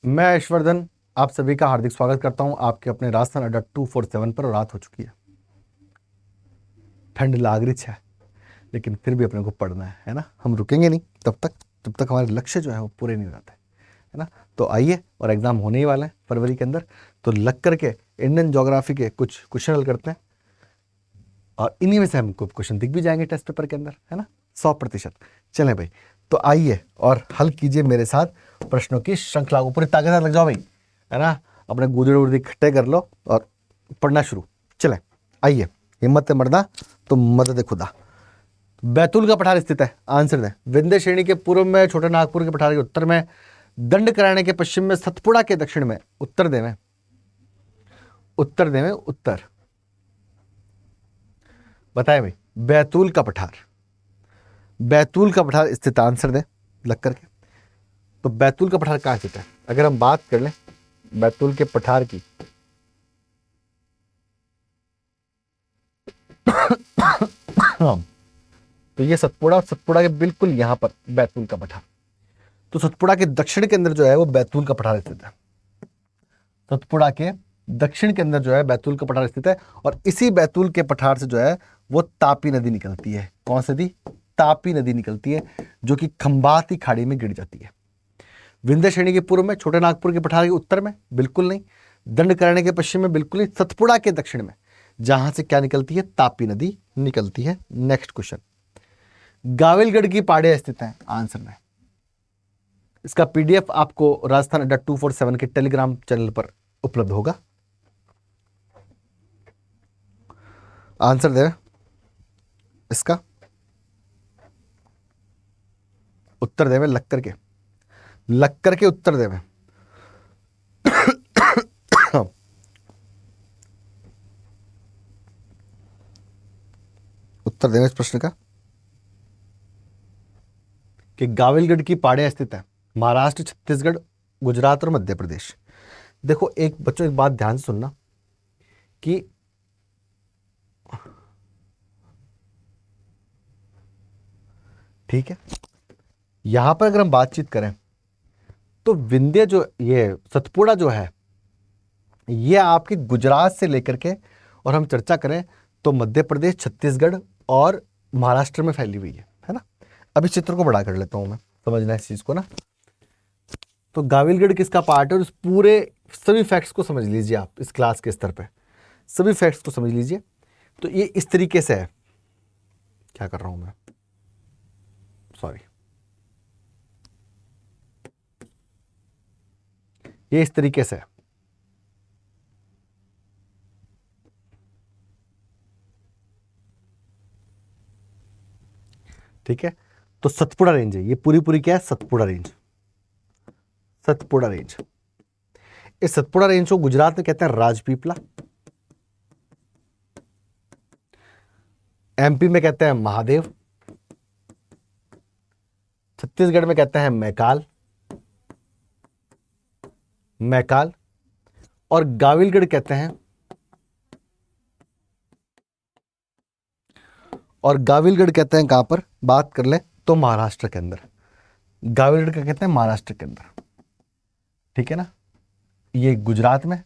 मैं ऐश्वर्धन आप सभी का हार्दिक स्वागत करता हूं आपके अपने राजस्थान अड्डा 247 पर। रात हो चुकी है, ठंड लाग रही है, लेकिन फिर भी अपने को पढ़ना है ना। हम रुकेंगे नहीं तब तक जब तक हमारे लक्ष्य जो है वो पूरे नहीं हो जाते, है ना। तो आइए, और एग्जाम होने ही वाले हैं फरवरी के अंदर, तो लग करके इंडियन ज्योग्राफी के कुछ क्वेश्चन हल करते हैं, और इन्हीं में से हमको क्वेश्चन दिख भी जाएंगे टेस्ट पेपर के अंदर, है ना, 100%। चलें भाई, तो आइए और हल कीजिए मेरे साथ प्रश्नों की श्रृंखला को। पूरी ताकत से लग जाओ भाई, है ना। अपने गुदड़े उर्दी इकट्ठे कर लो और पढ़ना शुरू। चलें, आइए, हिम्मत है मर्दा तो मदद है खुदा। बैतूल का पठार स्थित है, आंसर दें। विंध्य श्रेणी के पूर्व में, छोटे नागपुर के पठार के उत्तर में, दंडकारण्य के पश्चिम में, सतपुड़ा के दक्षिण में। उत्तर देवें, उत्तर देवें, उत्तर बताए भाई। बैतूल का पठार, बैतूल का पठार स्थित, आंसर दें लग करके। तो बैतूल का पठार कहाँ स्थित है? अगर हम बात कर लें बैतूल के पठार की, तो ये सतपुड़ा, और सतपुड़ा के बिल्कुल यहां पर बैतूल का पठार। तो सतपुड़ा के दक्षिण के अंदर जो है वो बैतूल का पठार स्थित है। सतपुड़ा के दक्षिण के अंदर जो है बैतूल का पठार स्थित है, और इसी बैतूल के पठार से जो है वो तापी नदी निकलती है। कौन सी नदी? तापी नदी निकलती है, जो कि खंबाती खाड़ी में गिर जाती है। विंध्य श्रेणी के पूर्व में, छोटे नागपुर के पठार के उत्तर में, बिल्कुल नहीं। दंडकारण्य के पश्चिम में, बिल्कुल नहीं। सतपुड़ा के दक्षिण में, जहां से क्या निकलती है? तापी नदी निकलती है। नेक्स्ट क्वेश्चन, गाविलगढ़ की पहाड़ियां स्थित हैं, आंसर में। इसका पीडीएफ आपको राजस्थान अड्डा 247 के टेलीग्राम चैनल पर उपलब्ध होगा। आंसर दे इसका, उत्तर देवे लग करके उत्तर देवे। उत्तर देवे इस प्रश्न का कि गाविलगढ़ की पहाड़ियां स्थित है महाराष्ट्र, छत्तीसगढ़, गुजरात और मध्य प्रदेश। देखो एक बच्चों, एक बात ध्यान से सुनना कि ठीक है, यहां पर अगर हम बातचीत करें तो विंध्य जो, ये सतपुड़ा जो है, ये आपकी गुजरात से लेकर के, और हम चर्चा करें तो मध्य प्रदेश, छत्तीसगढ़ और महाराष्ट्र में फैली हुई है ना। अभी चित्र को बड़ा कर लेता हूं मैं, समझना इस चीज को ना। तो गाविलगढ़ किसका पार्ट है, और इस पूरे सभी फैक्ट्स को समझ लीजिए आप इस क्लास के स्तर पे, सभी फैक्ट्स को समझ लीजिए। तो ये इस तरीके से है, क्या कर रहा हूं मैं, सॉरी, ये इस तरीके से है, ठीक है। तो सतपुड़ा रेंज है ये, पूरी पूरी क्या है? Satpura range, Satpura range. इस सतपुड़ा रेंज को गुजरात में कहते हैं राजपीपला, एमपी में कहते हैं महादेव, छत्तीसगढ़ में कहते हैं मैकाल, मैकाल, और गाविलगढ़ कहते हैं, और गाविलगढ़ कहते हैं कहां पर बात कर ले तो महाराष्ट्र के अंदर। गाविलगढ़ का कहते हैं महाराष्ट्र के अंदर, ठीक है ना। ये गुजरात में,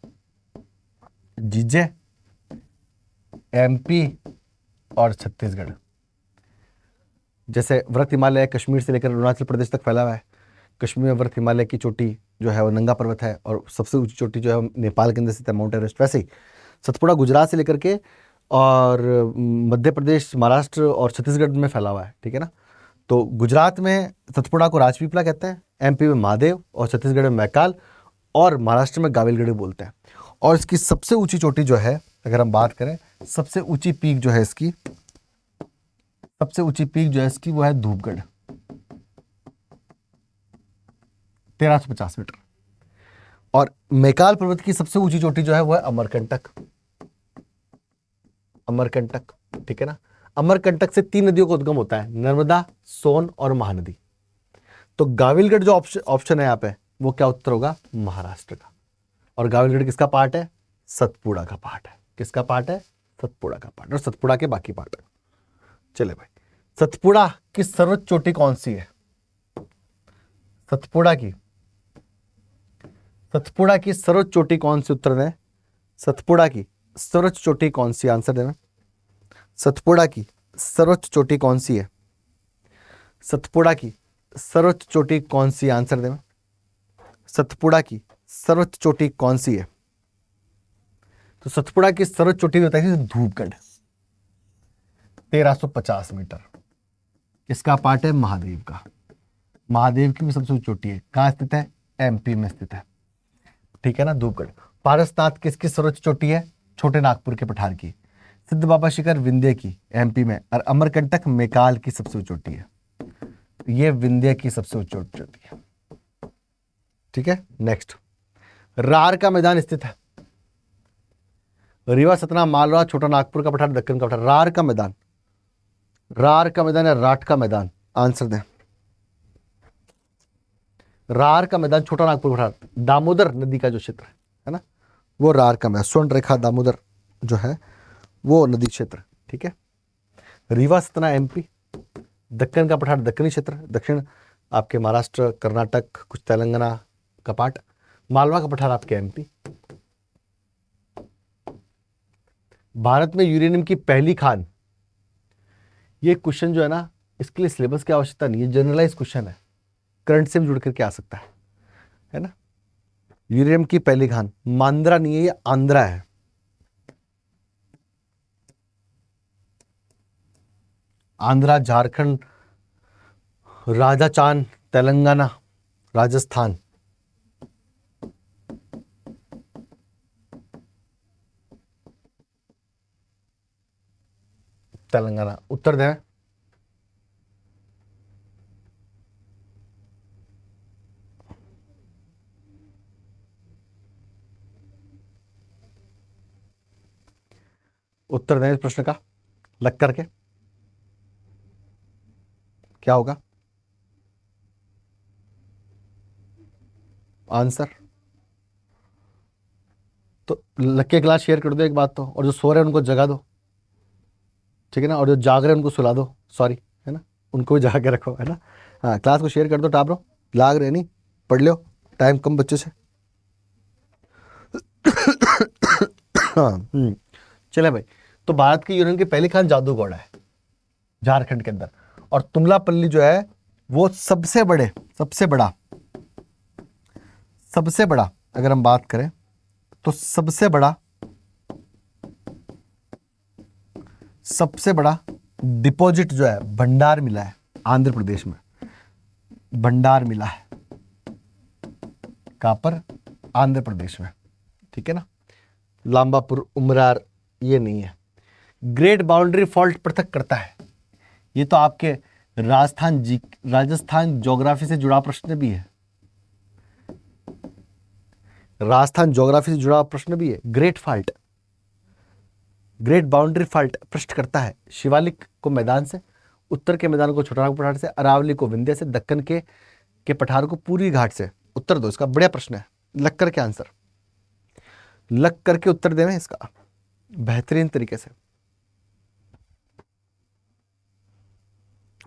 जीजे, एमपी और छत्तीसगढ़। जैसे व्रत हिमालय कश्मीर से लेकर अरुणाचल प्रदेश तक फैला हुआ है। कश्मीर में व्रत हिमालय की चोटी जो है वो नंगा पर्वत है, और सबसे ऊंची चोटी जो है नेपाल के अंदर स्थित है, माउंट एवरेस्ट। वैसे ही सतपुड़ा गुजरात से लेकर के और मध्य प्रदेश, महाराष्ट्र और छत्तीसगढ़ में फैला हुआ है, ठीक है ना। तो गुजरात में सतपुड़ा को राजपीपला कहते हैं, एमपी में महादेव और छत्तीसगढ़ में मैकाल और महाराष्ट्र में गाविलगढ़ बोलते हैं। और इसकी सबसे ऊंची चोटी जो है, अगर हम बात करें, सबसे ऊंची पीक जो है इसकी, सबसे ऊंची पीक जो है इसकी वो है धूपगढ़, 1350 मीटर। और मैकाल पर्वत की सबसे ऊंची चोटी जो है वो है अमरकंटक, अमरकंटक, ठीक है ना। अमरकंटक से 3 नदियों का उद्गम होता है, नर्मदा, सोन और महानदी। तो गाविलगढ़ जो ऑप्शन है यहाँ पे, वो क्या उत्तर होगा? महाराष्ट्र का। और गाविलगढ़ किसका पार्ट है? सतपुड़ा का पार्ट है। किसका पार्ट है? सतपुड़ा का पार्ट, और सतपुड़ा के बाकी पार्ट है। चले भाई, सतपुड़ा की सर्वोच्च चोटी कौन सी है? सतपुड़ा की सतपुड़ा की सर्वोच्च चोटी कौन सी? उत्तर दें। सतपुड़ा की सर्वोच्च चोटी कौन सी? आंसर देना। सतपुड़ा की सर्वोच्च चोटी कौन सी है? सतपुड़ा की सर्वोच्च चोटी कौन सी? आंसर देना। सतपुड़ा की सर्वोच्च चोटी कौन सी है? तो सतपुड़ा की सर्वोच्च चोटी होता है धूपगढ़, 1350 मीटर। इसका पार्ट है महादेव का। महादेव की भी सबसे ऊंची चोटी है। कहाँ स्थित है? एमपी में स्थित है। ठीक है ना, धूपगढ़। पारसनाथ किसकी सर्वोच्च चोटी है? छोटे नागपुर के पठार की। सिद्ध बाबा शिखर विंध्य की, एमपी में। और अमरकंटक मेकाल की सबसे ऊंची चोटी है। ये विंध्य की सबसे ऊंची चोटी है। ठीक है, नेक्स्ट। रार का मैदान स्थित है। रीवा, सतना, मालवा, छोटा नागपुर का पठार, दक्कन का पठार। रार का मैदान, रार का मैदान है राठ का मैदान? आंसर दें। रार का मैदान छोटा नागपुर पठार, दामोदर नदी का जो क्षेत्र है ना, वो रार का मैदान। स्वर्ण रेखा दामोदर जो है वो नदी क्षेत्र। ठीक है। रीवा, सतना एमपी, दक्कन का पठार दक्कनी क्षेत्र, दक्षिण आपके महाराष्ट्र, कर्नाटक, कुछ तेलंगाना का पार्ट। मालवा का पठार आपके एमपी। भारत में यूरेनियम की पहली खान, ये क्वेश्चन जो है ना, इसके लिए सिलेबस की आवश्यकता नहीं है, जनरलाइज क्वेश्चन है, करंट से भी जुड़ करके आ सकता है ना। यूरेनियम की पहली खान मांद्रा नहीं है, ये आंध्रा है। आंध्रा, झारखंड, राजस्थान, तेलंगाना, राजस्थान। तेलंगाना। उत्तर दें। उत्तर दें इस प्रश्न का लग करके। क्या होगा आंसर? तो लग के क्लास शेयर कर दो एक बात तो, और जो सो रहे हैं उनको जगा दो। ठीक है ना, और जो जाग रहे हैं उनको सुला दो, सॉरी, है ना, उनको भी जगा के रखो, है ना। हाँ, क्लास को शेयर कर दो टाबरो, लाग रहे नहीं, पढ़ लो, टाइम कम बच्चे से। हाँ, चले भाई। तो भारत की यूनियन की पहली खान जादूगौड़ा है, झारखंड के अंदर। और तुमलापल्ली जो है वो सबसे बड़ा अगर हम बात करें तो सबसे बड़ा डिपॉजिट जो है भंडार मिला है आंध्र प्रदेश में। भंडार मिला है कहां पर? आंध्र प्रदेश में। ठीक है ना। लांबापुर, उमरार ये नहीं है। ग्रेट बाउंड्री फॉल्ट पृथक करता है, ये तो आपके राजस्थान ज्योग्राफी से जुड़ा प्रश्न भी है। राजस्थान ज्योग्राफी से जुड़ा प्रश्न भी है। ग्रेट बाउंड्री फॉल्ट पृष्ठ करता है शिवालिक को मैदान से, उत्तर के मैदान को छोटा नागपुर पठार से, अरावली को विंध्य से, दक्कन के पठार को पूरी घाट से। उत्तर दो इसका, बढ़िया प्रश्न है। लग करके आंसर, लग करके उत्तर देवें इसका बेहतरीन तरीके से।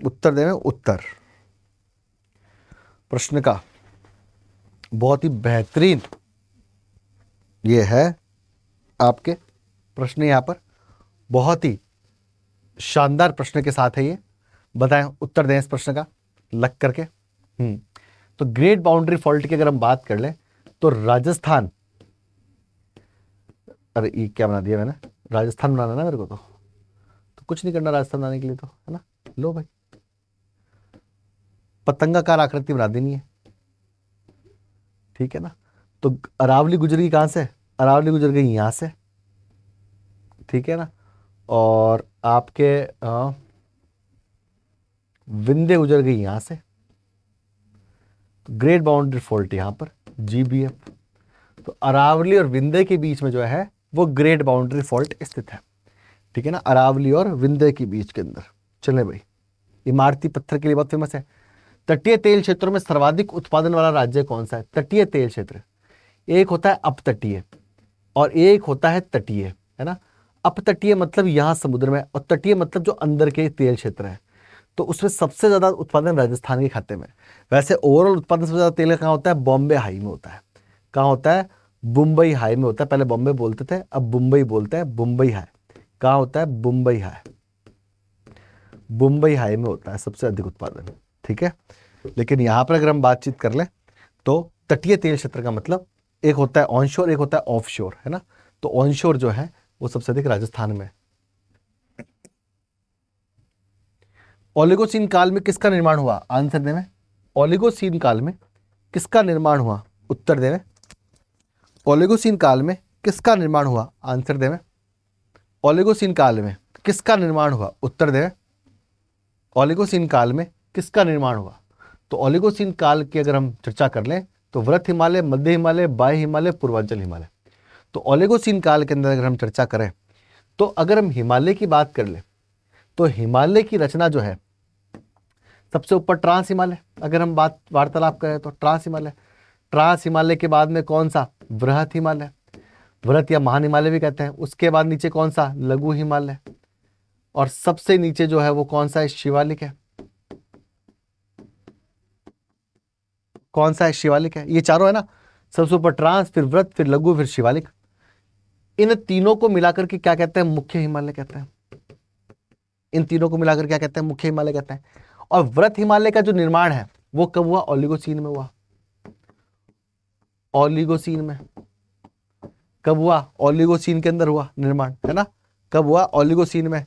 उत्तर देवें, उत्तर प्रश्न का बहुत ही बेहतरीन ये है आपके प्रश्न, यहां पर बहुत ही शानदार प्रश्न के साथ है ये। बताएं, उत्तर दें इस प्रश्न का लग करके। तो ग्रेट बाउंड्री फॉल्ट की अगर हम बात कर लें तो राजस्थान, अरे ये क्या बना दिया मैंने, राजस्थान बनाना ना मेरे को, तो कुछ नहीं करना राजस्थान बनाने के लिए, तो है ना। लो भाई, पतंगाकार आकृति बना देनी है। ठीक है ना। तो अरावली गुजर गई कहां से? अरावली गुजर गई यहां से। ठीक है ना। और आपके विंध्य गुजर गई यहां से। तो ग्रेट बाउंड्री फॉल्ट यहां पर GBF। तो अरावली और विंध्य के बीच में जो है वो ग्रेट बाउंड्री फॉल्ट स्थित है। ठीक है ना, अरावली और विंध्य के बीच के अंदर। चले भाई, इमारती पत्थर के लिए बहुत फेमस है। तटीय तेल क्षेत्रों में सर्वाधिक उत्पादन वाला राज्य कौन सा है? तटीय तेल क्षेत्र, एक होता है अपतटीय और एक होता है तटीय, है ना। अपतटीय मतलब यहां समुद्र में, और तटीय मतलब जो अंदर के तेल क्षेत्र है। तो उसमें सबसे ज्यादा उत्पादन राजस्थान के खाते में। वैसे ओवरऑल उत्पादन सबसे ज्यादा तेल कहां होता है? बॉम्बे हाई में होता है। कहाँ होता है? मुंबई हाई में होता है। पहले बॉम्बे बोलते थे, अब मुंबई बोलते हैं। मुंबई हाई कहाँ होता है? मुंबई हाई, मुंबई हाई में होता है सबसे अधिक उत्पादन, ठीक है। लेकिन यहाँ पर अगर हम बातचीत कर लें तो तटीय तेल क्षेत्र का मतलब एक होता है ऑनशोर, एक होता है ऑफशोर, है ना। तो ऑनशोर जो है वो सबसे अधिक राजस्थान में है। ओलिगोसीन काल में किसका निर्माण हुआ? आंसर देवे। ओलिगोसीन काल में किसका निर्माण हुआ? उत्तर देवे। ओलिगोसीन काल में किसका निर्माण हुआ? आंसर देवे। ओलिगोसीन काल में किसका निर्माण हुआ? उत्तर देवे। ओलिगोसीन काल में किसका निर्माण हुआ? तो ओलिगोसीन काल की अगर हम चर्चा कर लें तो वृत हिमालय, मध्य हिमालय, बाह्य हिमालय, पूर्वांचल हिमालय। तो ओलिगोसीन काल के अंदर अगर हम चर्चा करें तो अगर हम हिमालय की बात कर ले तो हिमालय की रचना जो है सबसे ऊपर ट्रांस हिमालय, अगर हम बात वार्तालाप करें तो ट्रांस हिमालय। ट्रांस हिमालय के बाद में कौन सा? वृहत हिमालय, वृहत या महान हिमालय भी कहते हैं। उसके बाद नीचे कौन सा? लघु हिमालय। और सबसे नीचे जो है वो कौन सा है? शिवालिक है। कौन सा है? शिवालिक है। ये चारों है ना, सबसे ऊपर ट्रांस, फिर वृत, फिर लघु, फिर शिवालिक। इन तीनों को मिलाकर के क्या कहते हैं? मुख्य हिमालय कहते हैं। इन तीनों को मिलाकर क्या कहते हैं? मुख्य हिमालय कहते हैं। और वृत हिमालय का जो निर्माण है वो कब हुआ? ओलिगोसीन में हुआ। ओलिगोसीन में कब हुआ? ओलिगोसीन के अंदर हुआ निर्माण, है ना। कब हुआ? ओलिगोसीन में।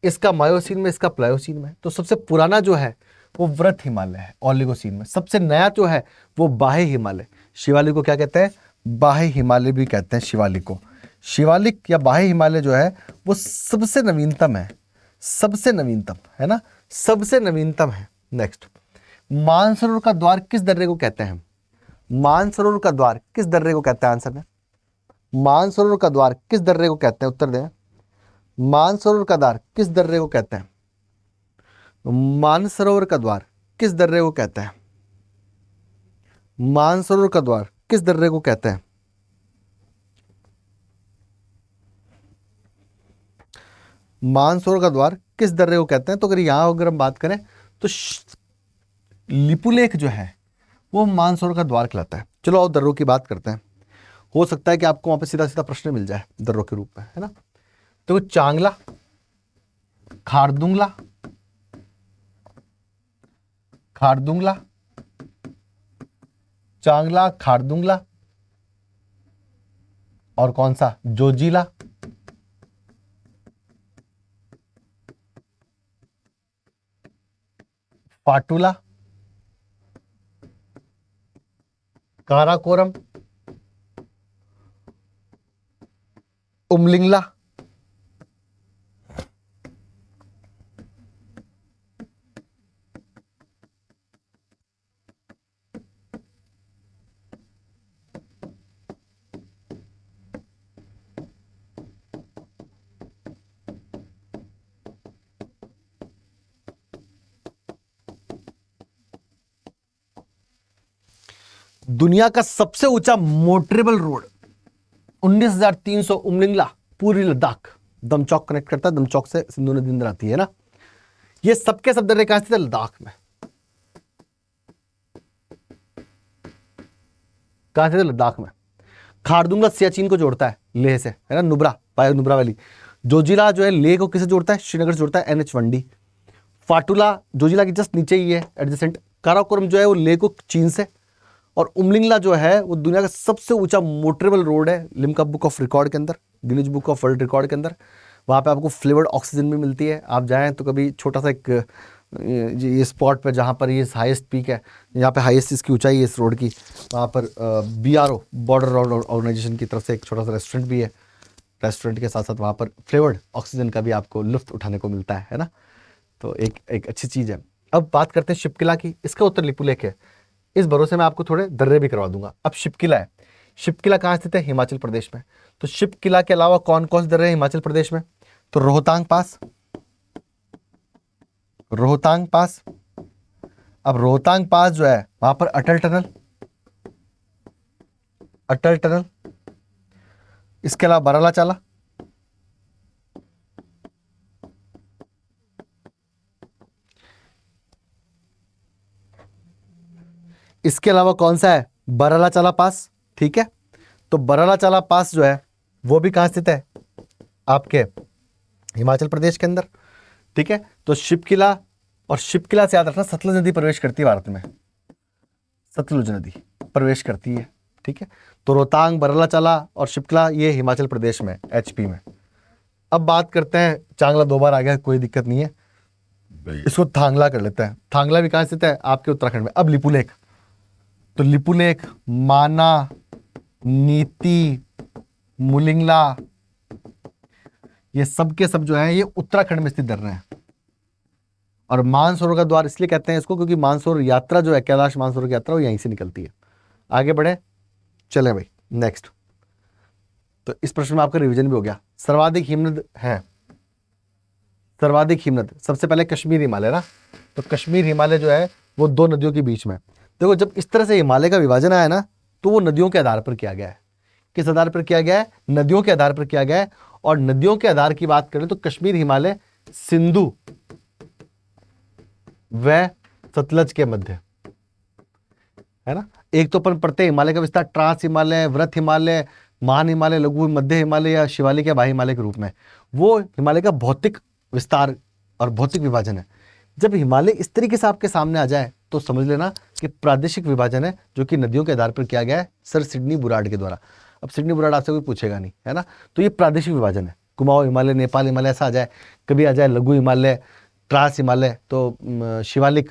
इसका मायोसीन में, इसका प्लायोसीन में। तो सबसे पुराना जो है वो वृत हिमालय है ओलिगोसीन में। सबसे नया जो है वो बाह्य हिमालय। शिवालिक को क्या कहते हैं? बाह्य हिमालय भी कहते हैं शिवालिक को। शिवालिक या बाह्य हिमालय जो है वो सबसे नवीनतम है, सबसे नवीनतम, है ना, सबसे नवीनतम है। नेक्स्ट, मानसरोवर का द्वार किस दर्रे को कहते हैं? मानसरोवर का द्वार किस दर्रे को कहते हैं? आंसर में, मानसरोवर का द्वार किस दर्रे को कहते हैं? उत्तर दें। मानसरोवर का द्वार किस दर्रे को कहते हैं? मानसरोवर का द्वार किस दर्रे को कहते हैं? मानसरोवर का द्वार किस दर्रे को कहते हैं? मानसरोवर का द्वार किस दर्रे को कहते हैं? तो अगर यहां अगर हम बात करें तो लिपुलेख जो है वो मानसरोवर का द्वार कहलाता है। चलो और दर्रों की बात करते हैं। हो सकता है कि आपको वहां पे सीधा सीधा प्रश्न मिल जाए दर्रों के रूप में, है ना। तो चांगला, खारदुंगला, खारदुंगला, चांगला, खारदुंगला, और कौन सा? जोजिला, फाटूला, काराकोरम, उमलिंगला। दुनिया का सबसे ऊंचा मोटरेबल रोड 19,300 उमलिंगला, पूरी लद्दाख, दमचौक कनेक्ट करता है। दमचौक से सिंधु नदी अंदर आती है ना। ये सबके सब दर्रे कहां स्थित है? लद्दाख में। कहां स्थित है? लद्दाख में। खारदुंगला सियाचिन को जोड़ता है लेह से, है ना, नुब्रा, बायो नुब्रा वैली। जोजिला जो है लेह को किसे जोड़ता है? श्रीनगर से जोड़ता है, NH1D। फाटूला जोजिला की जस्ट नीचे ही है, एडजेसेंट। काराकोरम जो है वो लेह को चीन से। और उमलिंगला जो है वो दुनिया का सबसे ऊंचा मोटरेबल रोड है लिम्का बुक ऑफ रिकॉर्ड के अंदर, Guinness book of world record के अंदर। वहाँ पे आपको फ्लेवर्ड ऑक्सीजन भी मिलती है। आप जाएं तो कभी छोटा सा एक ये स्पॉट पर जहाँ पर ये हाईएस्ट पीक है, यहाँ पे हाईएस्ट इसकी ऊंचाई है इस रोड की, वहाँ पर BRO बॉर्डर रोड ऑर्गेनाइजेशन की तरफ से एक छोटा सा रेस्टोरेंट भी है। रेस्टोरेंट के साथ साथ वहाँ पर फ्लेवर्ड ऑक्सीजन का भी आपको लुत्फ उठाने को मिलता है ना। तो एक अच्छी चीज़ है। अब बात करते हैं शिपकिला की। इसका उत्तर लिपुलेख है। इस भरोसे में आपको थोड़े दर्रे भी करवा दूंगा। अब शिपकिला है। शिपकिला कहाँ स्थित है? हिमाचल प्रदेश में। तो शिपकिला के अलावा कौन कौन से दर्रे हैं हिमाचल प्रदेश में? तो रोहतांग पास, रोहतांग पास। अब रोहतांग पास जो है वहां पर अटल टनल, अटल टनल। इसके अलावा बराला चाला, इसके अलावा कौन सा है? बराला चाला पास, ठीक है। तो बरालाचाला पास जो है वो भी कहाँ स्थित है, आपके हिमाचल प्रदेश के अंदर, ठीक है। तो शिपकिला, और शिपकिला से याद रखना सतलुज नदी प्रवेश करती है भारत में, सतलुज नदी प्रवेश करती है, ठीक है। तो रोहतांग, बरालाचाला और शिपकिला ये हिमाचल प्रदेश में, एचपी में। अब बात करते हैं, चांगला 2 बार आ गया, कोई दिक्कत नहीं है, इसको थांगला कर लेते हैं। थांगला भी कहाँ स्थित है, आपके उत्तराखंड में। अब लिपुलेख, तो लिपुलेख, माना, नीति, मुलिंगला, ये सब के सब जो है ये उत्तराखंड में स्थित दर्रे हैं। और मानसरोवर का द्वार इसलिए कहते हैं इसको क्योंकि मानसरोवर यात्रा जो है, कैलाश मानसरोवर की यात्रा, वो यहीं से निकलती है। आगे बढ़े, चले भाई नेक्स्ट। तो इस प्रश्न में आपका रिवीजन भी हो गया। सर्वाधिक हिमनद है, सर्वाधिक हिमनद सबसे पहले कश्मीर हिमालय ना। तो कश्मीर हिमालय जो है वो 2 नदियों के बीच में। देखो जब इस तरह से हिमालय का विभाजन आया ना, तो वो नदियों के आधार पर किया गया है। किस आधार पर किया गया है, नदियों के आधार पर किया गया है। और नदियों के आधार की बात करें तो कश्मीर हिमालय सिंधु व सतलज के मध्य है ना। एक तो अपन पढ़ते हिमालय का विस्तार ट्रांस हिमालय, वृत हिमालय, महान हिमालय, लघु मध्य हिमालय या शिवालिक या बाह्य हिमालय के रूप में। वो हिमालय का भौतिक विस्तार और भौतिक विभाजन है। जब हिमालय इस तरीके से आपके सामने आ जाए तो समझ लेना कि प्रादेशिक विभाजन है जो कि नदियों के आधार पर किया गया है सर सिडनी बुराड के द्वारा। अब सिडनी बुराड आपसे कोई पूछेगा नहीं, है ना। तो ये प्रादेशिक विभाजन है। कुमाऊं हिमालय, नेपाल हिमालय ऐसा आ जाए, कभी आ जाए लघु हिमालय, ट्रांस हिमालय, तो शिवालिक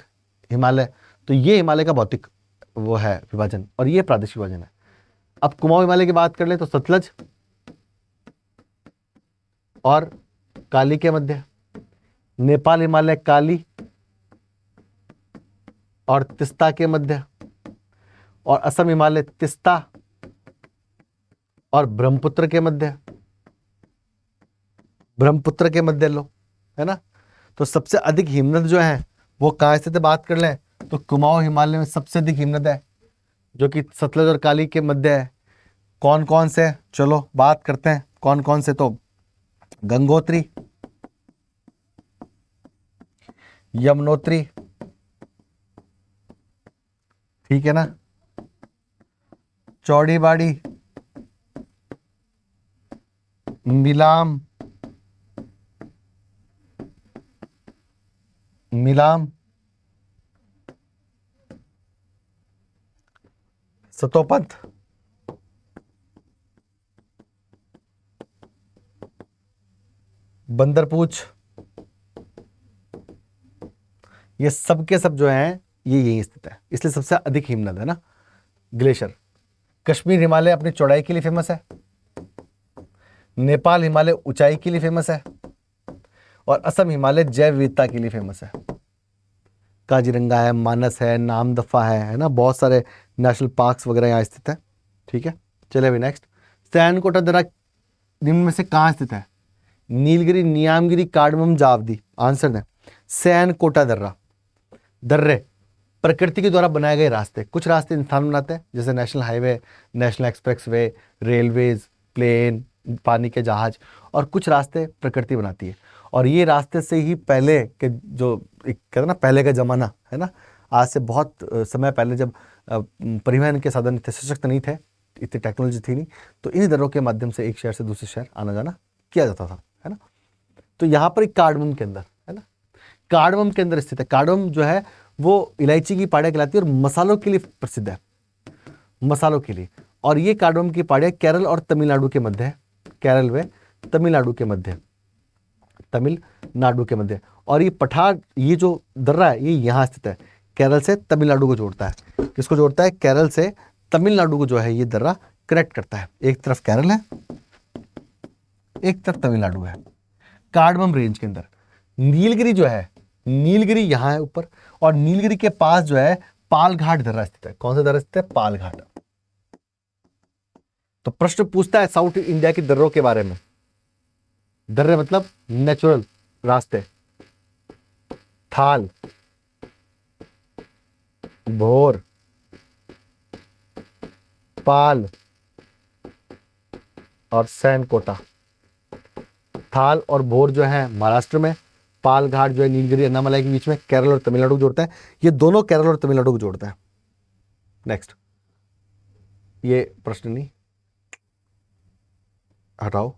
हिमालय, तो ये हिमालय का भौतिक वो है विभाजन और ये प्रादेशिक विभाजन है। अब कुमाऊं हिमालय की बात कर ले तो सतलज और काली के मध्य, नेपाल हिमालय काली और तिस्ता के मध्य, और असम हिमालय तिस्ता और ब्रह्मपुत्र के मध्य, ब्रह्मपुत्र के मध्य लो, है ना। तो सबसे अधिक हिमनद जो है वो कहाँ स्थित है, बात कर लें तो कुमाऊं हिमालय में सबसे अधिक हिमनद है जो कि सतलज और काली के मध्य है। कौन कौन से, चलो बात करते हैं कौन कौन से। तो गंगोत्री, यमुनोत्री, ठीक है ना, चौड़ी बाड़ी, मिलाम, सतोपंथ, बंदरपूछ, ये सब के सब जो हैं ये यही स्थित है, इसलिए सबसे अधिक हिमनद है ना। ग्लेशियर, कश्मीर हिमालय अपनी चौड़ाई के लिए फेमस है, नेपाल हिमालय ऊंचाई के लिए फेमस है, और असम हिमालय जैव विविधता के लिए फेमस है। काजीरंगा है, मानस है, नामदफा है ना, बहुत सारे नेशनल पार्क्स वगैरह यहाँ स्थित है, ठीक है। चलिए अभी नेक्स्ट, सैनकोटा दर्रा निम्न में से कहाँ स्थित है, नीलगिरी, नियामगिरी, कार्डमम, जावदी। आंसर दें, सैनकोटा दर्रे प्रकृति के द्वारा बनाए गए रास्ते। कुछ रास्ते इंसान बनाते हैं जैसे national highway, national expressway, railways, plane, पानी के जहाज, और कुछ रास्ते प्रकृति बनाती है। और ये रास्ते से ही पहले के जो एक कहते हैं ना पहले का जमाना है ना, आज से बहुत समय पहले जब परिवहन के साधन इतने सशक्त नहीं थे, इतनी टेक्नोलॉजी थी नहीं, तो इन्हीं दर्रों के माध्यम से एक शहर से दूसरे शहर आना जाना किया जाता था, है ना। तो यहाँ पर एक कार्डमम के अंदर है ना, कार्डमम के अंदर स्थित है। कार्डमम जो है वो इलायची की पहाड़ियाँ कहलाती है और मसालों के लिए प्रसिद्ध है, मसालों के लिए। और ये कार्डमम की पहाड़ियाँ केरल और तमिलनाडु के मध्य है, केरल व तमिलनाडु के मध्य, तमिलनाडु के मध्य। और ये पठार, ये जो दर्रा है ये यहाँ स्थित है, केरल से तमिलनाडु को जोड़ता है। किसको जोड़ता है, केरल से तमिलनाडु को जो है ये दर्रा कनेक्ट करता है। एक तरफ केरल है, एक तरफ तमिलनाडु है। कार्डमम रेंज के अंदर नीलगिरी जो है, नीलगिरी यहाँ है ऊपर, और नीलगिरी के पास जो है पालघाट दर्रा स्थित है। कौन सा दर्रा स्थित है, पालघाट। तो प्रश्न पूछता है साउथ इंडिया की दर्रों के बारे में। दर्रे मतलब नेचुरल रास्ते, थाल, भोर, पाल और सैनकोटा। थाल और भोर जो है महाराष्ट्र में, पालघाट जो है नीलगिरी अन्नामलाई के बीच में, केरल और तमिलनाडु को जोड़ता है। ये दोनों केरल और तमिलनाडु को जोड़ता है। नेक्स्ट, ये प्रश्न नहीं, हटाओ।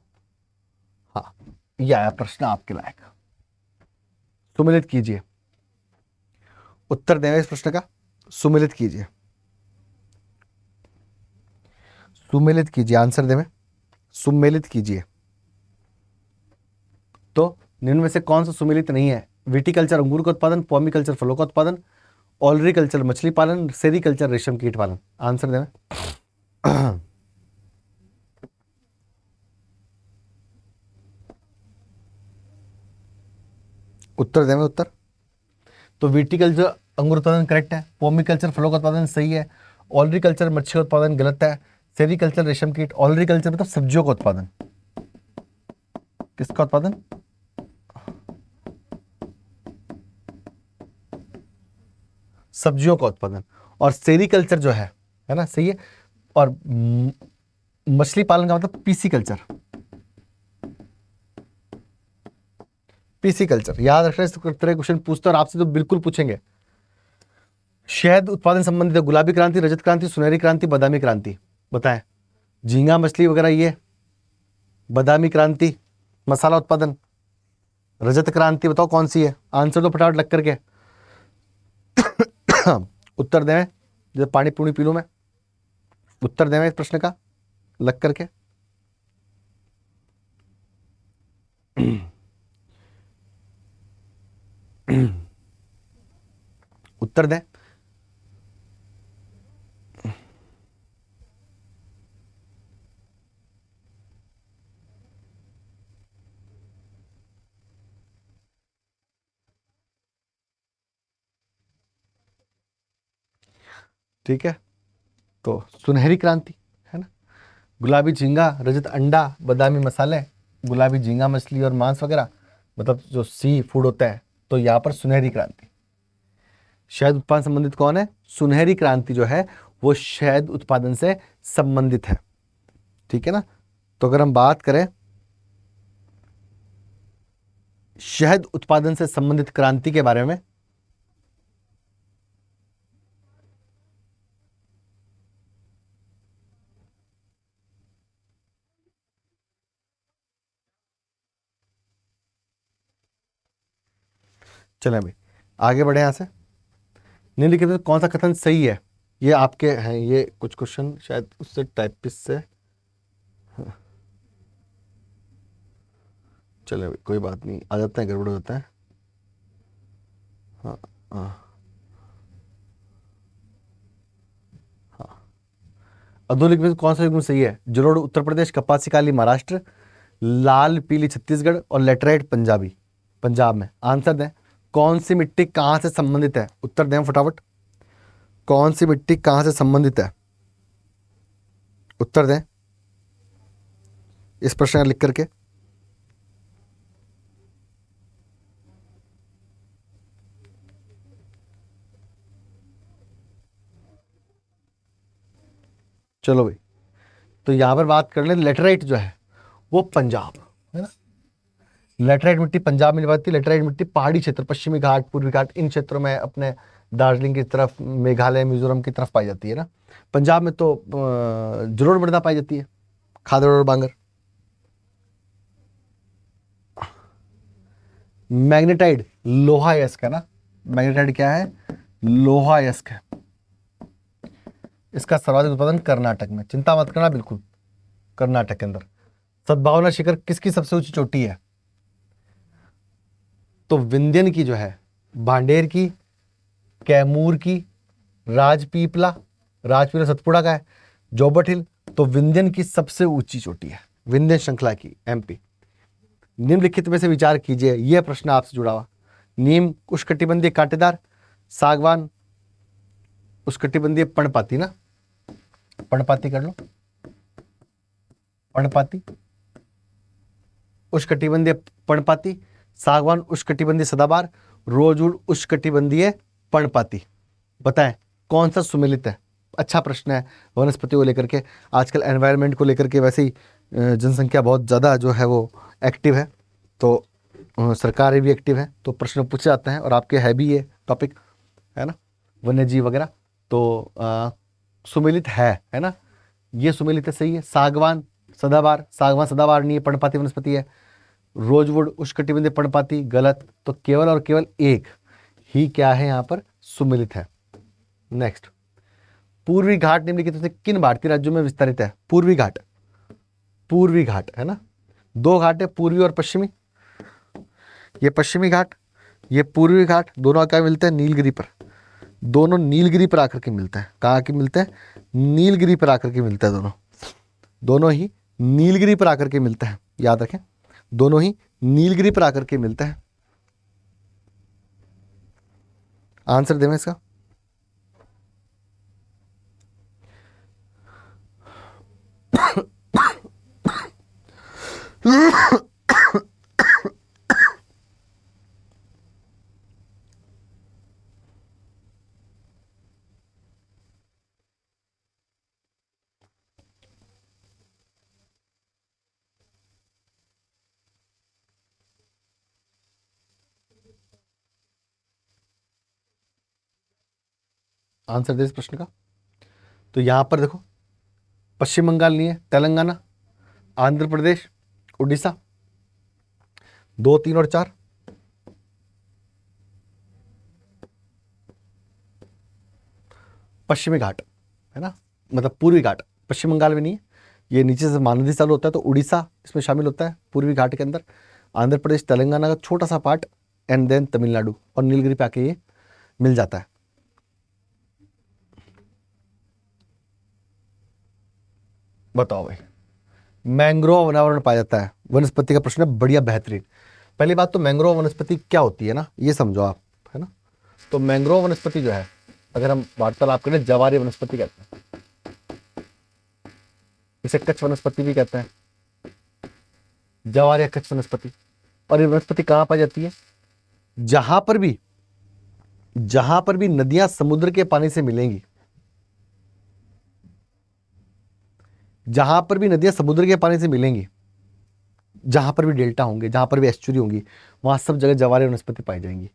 हाँ, ये आया प्रश्न आपके लायक, सुमिलित कीजिए, उत्तर दें इस प्रश्न का, सुमिलित कीजिए, सुमेलित कीजिए, आंसर दें, सुमेलित कीजिए। तो निम्न में से कौन सा सुमेलित नहीं है? विटिकल्चर अंगूर का उत्पादन, पॉमिकल्चर फलों का उत्पादन, ऑलरिकल्चर मछली पालन, सेरिकल्चर रेशम कीट पालन। आंसर दें। उत्तर दें उत्तर। तो विटिकल्चर अंगूर उत्पादन करेक्ट है, पॉमिकल्चर फलों का उत्पादन सही है, ऑलरिकल्चर मच्छी का उत्पादन गलत है, सेरिकल्चर रेशम कीट, ऑलरिकल्चर मतलब सब्जियों का उत्पादन, किसका उत्पादन? सब्जियों का उत्पादन। और सेरिकल्चर जो है ना, सही है। और मछली पालन का मतलब पीसी कल्चर, पीसी कल्चर। याद रखना, इस तरह क्वेश्चन पूछते और आपसे तो बिल्कुल पूछेंगे। शहद उत्पादन संबंधित है, गुलाबी क्रांति, रजत क्रांति, सुनहरी क्रांति, बादामी क्रांति। बताएं, झींगा मछली वगैरह ये बादामी क्रांति, मसाला उत्पादन रजत क्रांति, बताओ कौन सी है? आंसर तो फटाफट लग करके उत्तर दें, जब पानी पूरी पी लूं मैं, उत्तर दें इस प्रश्न का लग करके। उत्तर दें। ठीक है, तो सुनहरी क्रांति है ना, गुलाबी झींगा, रजत अंडा, बादामी मसाले, गुलाबी झींगा मछली और मांस वगैरह, मतलब जो सी फूड होता है। तो यहाँ पर सुनहरी क्रांति, शहद उत्पादन संबंधित कौन है? सुनहरी क्रांति जो है वो शहद उत्पादन से संबंधित है। ठीक है ना। तो अगर हम बात करें शहद उत्पादन से संबंधित क्रांति के बारे में, चलें भाई आगे बढ़े यहां से। निम्नलिखित में कौन सा कथन सही है? ये आपके हैं, ये कुछ क्वेश्चन शायद उससे टाइपिस्ट से, चले भाई कोई बात नहीं, आ जाते हैं, गड़बड़ हो जाता है। हाँ हाँ हाँ। अधोलिखित में कौन सा युग्म सही है? जलोढ़ उत्तर प्रदेश, कपासी काली महाराष्ट्र, लाल पीली छत्तीसगढ़ और लेटराइट पंजाबी पंजाब में। आंसर दें, कौन सी मिट्टी कहां से संबंधित है? उत्तर दें फटाफट, कौन सी मिट्टी कहां से संबंधित है? उत्तर दें इस प्रश्न लिख करके। चलो भाई, तो यहां पर बात कर ले, लेटराइट जो है वो पंजाब है ना, लेटराइट मिट्टी पंजाब में पाती है। लेटराइट मिट्टी पहाड़ी क्षेत्र, पश्चिमी घाट, पूर्वी घाट, इन क्षेत्रों में, अपने दार्जिलिंग की तरफ, मेघालय, मिजोरम की तरफ पाई जाती है ना। पंजाब में तो जलोढ़ मृदा पाई जाती है, खादड़ और बांगर। मैग्नेटाइड लोहा अयस्क है ना, मैग्नेटाइड क्या है? लोहा अयस्क है। इसका सर्वाधिक उत्पादन कर्नाटक में, चिंता मत करना, बिल्कुल कर्नाटक के अंदर। सद्भावना शिखर किसकी सबसे ऊंची चोटी है? तो विंध्यन की जो है, भांडेर की, कैमूर की, राजपीपला, राजपीपला सतपुड़ा का है, जोबट हिल। तो विंध्यन की सबसे ऊंची चोटी है, विंध्यन श्रृंखला की, एमपी। निम्नलिखित में से विचार कीजिए, यह प्रश्न आपसे जुड़ा हुआ। नीम उष्णकटिबंधीय कांटेदार, सागवान उष्णकटिबंधीय पर्णपाती ना, पर्णपाती कर लो, पर्णपाती, उष्णकटिबंधीय पर्णपाती, सागवान उष्णकटिबंधीय सदाबहार, रोजवुड उष्णकटिबंधीय पर्णपाती। बताएं कौन सा सुमेलित है? अच्छा प्रश्न है, वनस्पति को लेकर के। आजकल एनवायरनमेंट को लेकर के वैसे ही जनसंख्या बहुत ज़्यादा जो है वो एक्टिव है, तो सरकारें भी एक्टिव हैं, तो प्रश्न पूछे जाते हैं, और आपके है भी ये टॉपिक है ना, वन्य जीव वगैरह। तो सुमेलित है ना, ये सुमेलित है, सही है। सागवान सदाबहार, सागवान सदाबहार नहीं है, पर्णपाती वनस्पति है। रोजवुड उष्णकटिबंधीय पर्णपाती, गलत। तो केवल और केवल एक ही क्या है यहाँ पर, सुमेलित है। नेक्स्ट, पूर्वी घाट निम्नलिखित में से किन भारतीय राज्यों में विस्तारित है? पूर्वी घाट, पूर्वी घाट है ना, दो घाट है, पूर्वी और पश्चिमी। ये पश्चिमी घाट, ये पूर्वी घाट, दोनों क्या मिलते हैं? नीलगिरी पर। दोनों नीलगिरी पर आकर के मिलते हैं। कहाँ के मिलते हैं? नीलगिरी पर आकर के मिलते हैं। दोनों दोनों ही नीलगिरी पर आकर के मिलते हैं, याद रखें, दोनों ही नीलगिरी पर आकर के मिलते हैं। आंसर दें इसका। आंसर दे इस प्रश्न का। तो यहां पर देखो, पश्चिम बंगाल नहीं है, तेलंगाना, आंध्र प्रदेश, उड़ीसा, 2, 3 और 4। पश्चिमी घाट है ना, मतलब पूर्वी घाट पश्चिम बंगाल में नहीं है, ये नीचे से महानदी चालू होता है, तो उड़ीसा इसमें शामिल होता है पूर्वी घाट के अंदर। आंध्र प्रदेश, तेलंगाना का छोटा सा पार्ट, एंड देन तमिलनाडु, और नीलगिरी पे आके ये मिल जाता है। बताओ भाई, मैंग्रोव वनावरण पाया जाता है, वनस्पति का प्रश्न है, बढ़िया बेहतरीन। पहली बात तो मैंग्रोव वनस्पति क्या होती है ना, ये समझो आप, है ना। तो मैंग्रोव वनस्पति जो है, अगर हम वार्तालाप करें, जवारी वनस्पति कहते हैं, इसे कच्छ वनस्पति भी कहते हैं, जवार या कच्छ वनस्पति। और ये वनस्पति कहां पाई जाती है? जहां पर भी नदियां समुद्र के पानी से मिलेंगी, जहां पर भी नदियां समुद्र के पानी से मिलेंगी, जहां पर भी डेल्टा होंगे, जहां पर भी एस्चुरी होंगी, वहां सब जगह जवारी वनस्पति पाई जाएंगी।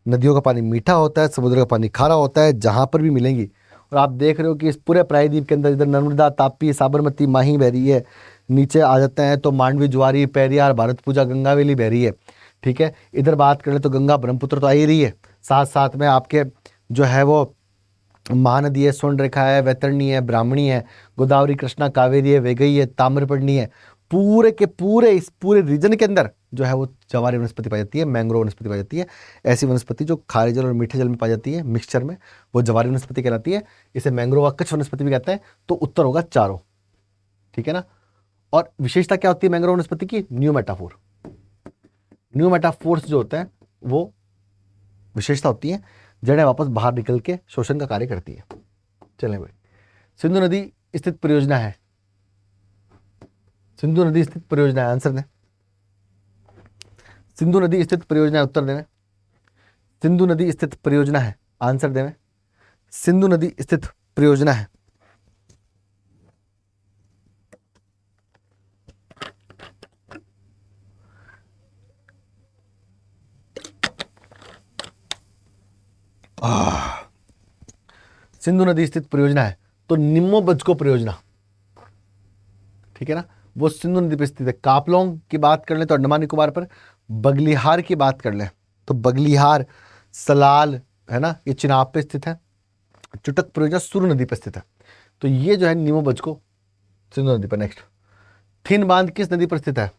नदियों का पानी मीठा होता है, समुद्र का पानी खारा होता है, जहां पर भी मिलेंगी। और आप देख रहे हो कि इस पूरे प्रायद्वीप के अंदर इधर नर्मदा, ताप्ती, साबरमती, माही बह रही है, नीचे आ जाते हैं तो मांडवी, ज्वारी, पेरियार, भारतपूजा, गंगावेली बह रही है। ठीक है, इधर बात करें तो गंगा, ब्रह्मपुत्र तो आ ही रही है, साथ साथ में आपके जो है वो महानदी है, स्वर्णरेखा है, वैतरणी है, ब्राह्मणी है, गोदावरी, कृष्णा, कावेरी है, वेगई है, ताम्रपर्णी है। पूरे के पूरे इस पूरे रीजन के अंदर जो है वो जवारी वनस्पति पाई जाती है, मैंग्रोव वनस्पति पाई जाती है। ऐसी वनस्पति जो खारे जल और मीठे जल में पाई जाती है मिक्सचर में, वो जवारी वनस्पति कहलाती है। इसे मैंग्रोव व कच्छ वनस्पति भी कहते हैं। तो उत्तर होगा चारों, ठीक है ना। और विशेषता क्या होती है मैंग्रोव वनस्पति की? New metaphor. न्यू मेटाफोर्स जो होते हैं वो विशेषता होती है, जड़ें वापस बाहर निकल के शोषण का कार्य करती है। चलें भाई, सिंधु नदी स्थित परियोजना है, सिंधु नदी स्थित परियोजना है, आंसर दें। सिंधु नदी स्थित परियोजना है, उत्तर दें। सिंधु नदी स्थित परियोजना है, आंसर दें। सिंधु नदी स्थित परियोजना है। सिंधु नदी स्थित परियोजना है तो निम्मो बज्को परियोजना, ठीक है ना, वो सिंधु नदी पर स्थित है। कापलोंग की बात कर ले तो अंडमान निकोबार पर, बगलिहार की बात कर ले तो बगलिहार, सलाल, है ना, ये चिनाब पे स्थित है। चुटक परियोजना सुरु नदी पर स्थित है। तो ये जो है निमो बज्को सिंधु नदी पर। नेक्स्ट, थिन बांध किस नदी पर स्थित है?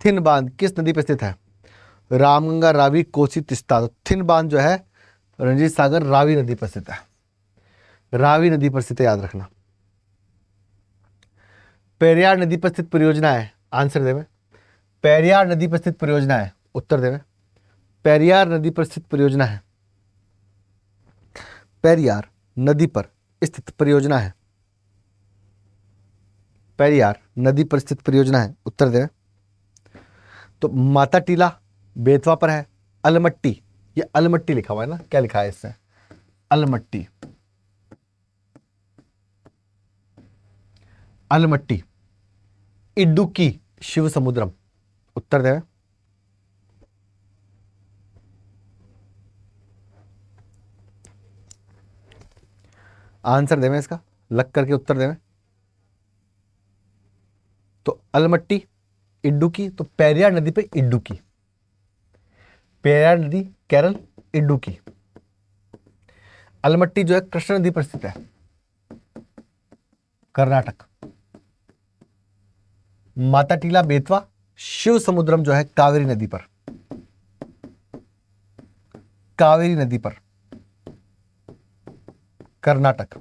थिन बांध किस नदी पर स्थित है? रामगंगा, रावी, कोसी, तिस्ता। तो थिन बांध जो है रणजीत सागर, रावी नदी पर स्थित है, रावी नदी पर स्थित है, याद रखना। पेरियार नदी पर स्थित परियोजना है, आंसर देवे। पेरियार नदी पर स्थित परियोजना है, उत्तर देवे। पेरियार नदी पर स्थित परियोजना है, पेरियार नदी पर स्थित परियोजना है, पेरियार नदी पर स्थित परियोजना है, उत्तर देवे। तो माता टीला बेतवा पर है। अलमट्टी, ये अलमट्टी लिखा हुआ है ना, क्या लिखा है इससे? अलमट्टी, अलमट्टी। इडुक्की शिव समुद्रम, उत्तर देवे। आंसर देवे इसका। लक्कर के उत्तर देवें तो अलमट्टी, इडुक्की तो पेरियार नदी पे इडुक्की, पेरियार नदी केरल, इडुक्की। अलमट्टी जो है कृष्णा नदी पर स्थित है, कर्नाटक। माता टीला बेतवा शिव समुद्रम जो है कावेरी नदी पर, कावेरी नदी पर, कर्नाटक।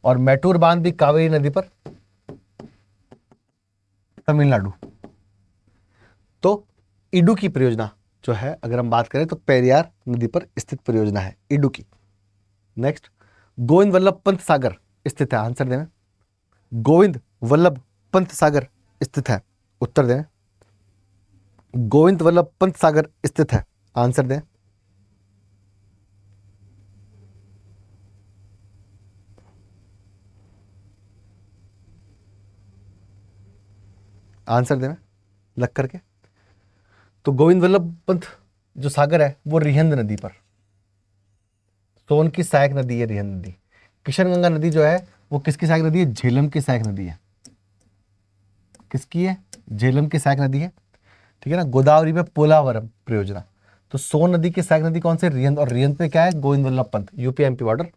और मैटूर बांध भी कावेरी नदी पर, तमिलनाडु। तो इडुक्की परियोजना जो है अगर हम बात करें तो पेरियार नदी पर स्थित परियोजना है इडुक्की। नेक्स्ट, गोविंद वल्लभ पंत सागर स्थित है, आंसर दें। गोविंद वल्लभ पंत सागर स्थित है, उत्तर दें। गोविंद वल्लभ पंत सागर स्थित है, आंसर दें। आंसर दें लग करके। तो गोविंद वल्लभ पंत जो सागर है वो रिहंद नदी पर, सोन की सहायक नदी है रिहंद नदी। किशन गंगा नदी जो है वो किसकी सहायक नदी है? झेलम की सहायक नदी है। किसकी है? झेलम की सहायक नदी है, ठीक है ना। गोदावरी में पोलावरम परियोजना। तो सोन नदी की सहायक नदी कौन सी? रिहंद। और रिहंद पे क्या है? Govind Vallabh Pant, UP MP border,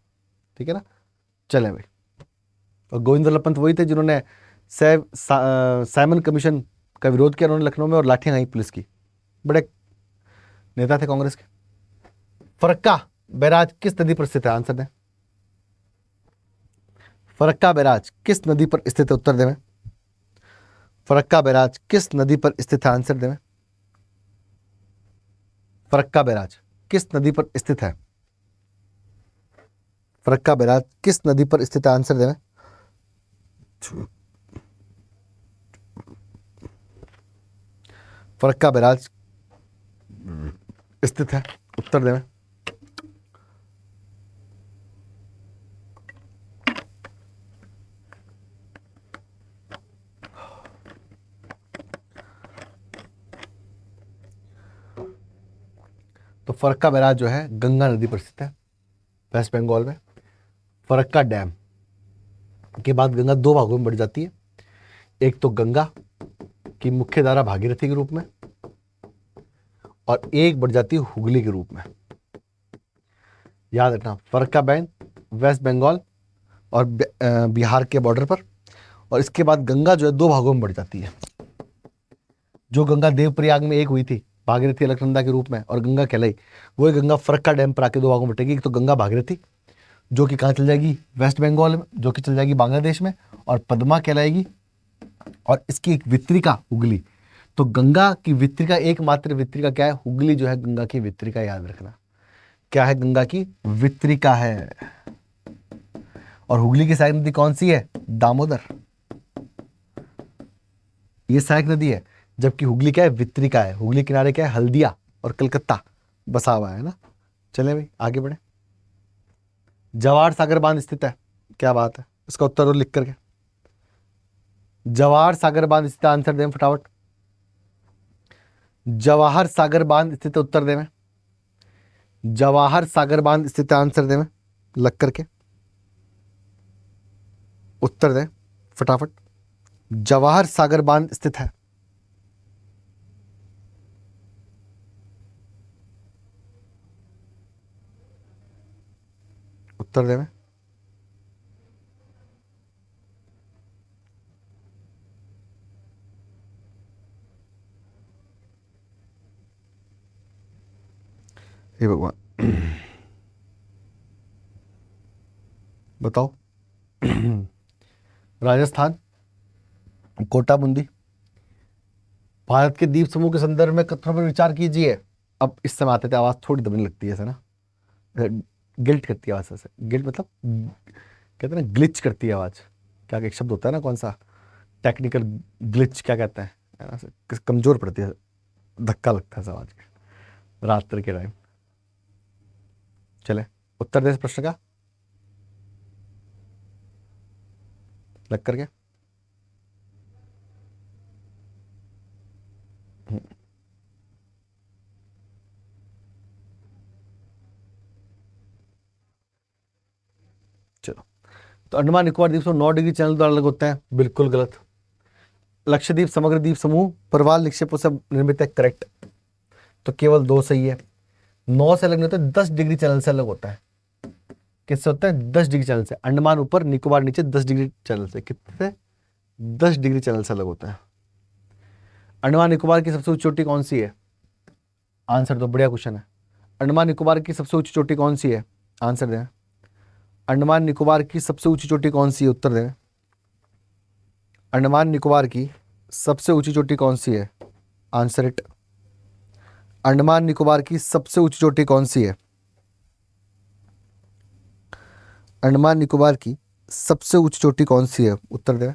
ठीक है ना। चले भाई। और गोविंद वल्लभ पंत वही थे जिन्होंने साइमन कमीशन का विरोध किया उन्होंने लखनऊ में, और लाठियां आई पुलिस की। बड़े नेता थे कांग्रेस के। फरक्का बैराज किस नदी पर स्थित है? आंसर दें। फरक्का बैराज किस नदी पर स्थित है? उत्तर दें। फरक्का बैराज किस नदी पर स्थित है? आंसर दें। फरक्का बैराज किस नदी पर स्थित है? फरक्का बैराज किस नदी पर स्थित है? आंसर दें। फरक्का बैराज स्थित है, उत्तर दें। तो फरक्का बैराज जो है गंगा नदी पर स्थित है, वेस्ट बंगाल में। फरक्का डैम के बाद गंगा दो भागों में बढ़ जाती है, एक तो गंगा की मुख्य धारा भागीरथी के रूप में, और एक बढ़ जाती है हुगली के रूप में। याद रखना, फरक्का बैन वेस्ट बंगाल और बिहार के बॉर्डर पर। और इसके बाद गंगा जो है दो भागों में बढ़ जाती है। जो गंगा देवप्रयाग में एक हुई थी भागीरथी अलकनंदा के रूप में और गंगा कहलाई, वही गंगा फरक्का डैम पर आके दो भागों में बटेगी। एक तो गंगा भागीरथी जो कि कहाँ चल जाएगी? वेस्ट बंगाल में, जो कि चल जाएगी बांग्लादेश में, और पद्मा कहलाएगी, और इसकी एक वितरिका हुगली। तो गंगा की वितरिका, एकमात्र वितरिका क्या है? हुगली जो है गंगा की वितरिका, याद रखना। क्या है? गंगा की वितरिका है। और हुगली की सहायक नदी कौन सी है? दामोदर, ये सहायक नदी है। जबकि हुगली क्या है? वितरिका है। हुगली किनारे क्या है? हल्दिया और कलकत्ता बसा हुआ है ना। चले भाई आगे बढ़े। जवाहर सागर बांध स्थित है, क्या बात है, इसका उत्तर दो लिख करके। जवाहर सागर बांध स्थित, आंसर दें फटाफट। जवाहर सागर बांध स्थित, उत्तर दें। जवाहर सागर बांध स्थित, आंसर दें लग करके, उत्तर दें फटाफट। जवाहर सागर बांध स्थित है, उत्तर दें। हे भगवान, बताओ। राजस्थान, कोटा बूंदी। भारत के द्वीप समूह के संदर्भ में कथनों पर विचार कीजिए। अब इस समय आते थे, आवाज थोड़ी दबने लगती है ऐसे ना, गिल्ट करती है आवाज ऐसे। गिल्ट मतलब कहते हैं ना, ग्लिच करती है आवाज। क्या एक शब्द होता है ना, कौन सा टेक्निकल ग्लिच क्या कहते हैं, है ना, कमजोर पड़ती है, धक्का लगता है आवाज के रात्रि के टाइम। चले उत्तर दे इस प्रश्न का लग करके। चलो, तो अंडमान निकोबार द्वीप समूह 9 डिग्री चैनल द्वारा अलग होता है, बिल्कुल गलत। लक्षद्वीप समग्र द्वीप समूह प्रवाल निक्षेपों से निर्मित है, करेक्ट। तो केवल 2 सही है। 9 से अलग नहीं होता, 10 डिग्री चैनल से अलग होता है। किससे होता है? 10 डिग्री चैनल से। अंडमान ऊपर, निकोबार नीचे, 10 डिग्री चैनल से। कितने? 10 डिग्री चैनल से अलग होता है। अंडमान निकोबार की सबसे ऊंची चोटी कौन सी है? आंसर दो, बढ़िया क्वेश्चन है। अंडमान निकोबार की सबसे ऊंची चोटी कौन सी है? आंसर दें। अंडमान निकोबार की सबसे ऊंची चोटी कौन सी है? उत्तर दें। अंडमान निकोबार की सबसे ऊंची चोटी कौन सी है? Answer it. अंडमान निकोबार की सबसे ऊंची चोटी कौन सी है? अंडमान निकोबार की सबसे ऊंची चोटी कौन सी है? उत्तर दें।